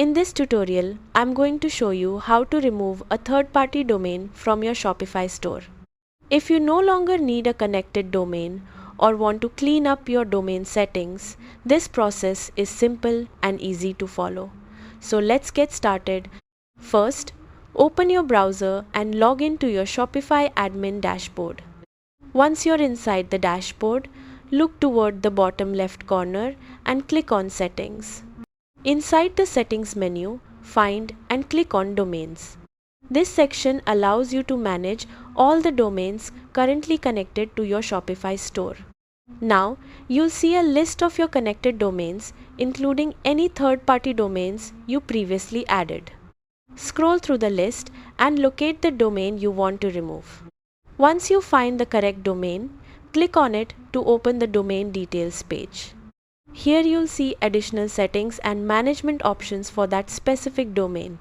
In this tutorial, I'm going to show you how to remove a third-party domain from your Shopify store. If you no longer need a connected domain or want to clean up your domain settings, this process is simple and easy to follow. So let's get started. First, open your browser and log in to your Shopify admin dashboard. Once you're inside the dashboard, look toward the bottom left corner and click on Settings. Inside the Settings menu, find and click on Domains. This section allows you to manage all the domains currently connected to your Shopify store. Now, you'll see a list of your connected domains, including any third-party domains you previously added. Scroll through the list and locate the domain you want to remove. Once you find the correct domain, click on it to open the domain details page. Here you'll see additional settings and management options for that specific domain.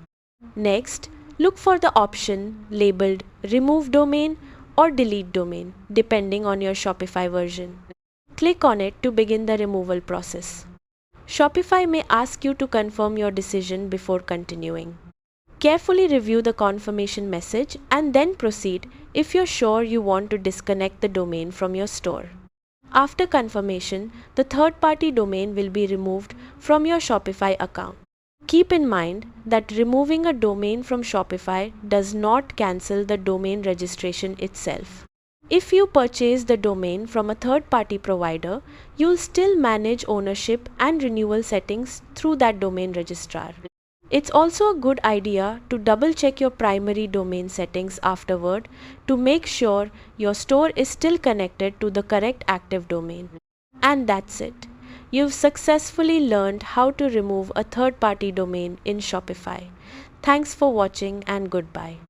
Next, look for the option labeled Remove Domain or Delete Domain, depending on your Shopify version. Click on it to begin the removal process. Shopify may ask you to confirm your decision before continuing. Carefully review the confirmation message and then proceed if you're sure you want to disconnect the domain from your store. After confirmation, the third-party domain will be removed from your Shopify account. Keep in mind that removing a domain from Shopify does not cancel the domain registration itself. If you purchase the domain from a third-party provider, you'll still manage ownership and renewal settings through that domain registrar. It's also a good idea to double-check your primary domain settings afterward to make sure your store is still connected to the correct active domain. And that's it. You've successfully learned how to remove a third-party domain in Shopify. Thanks for watching and goodbye.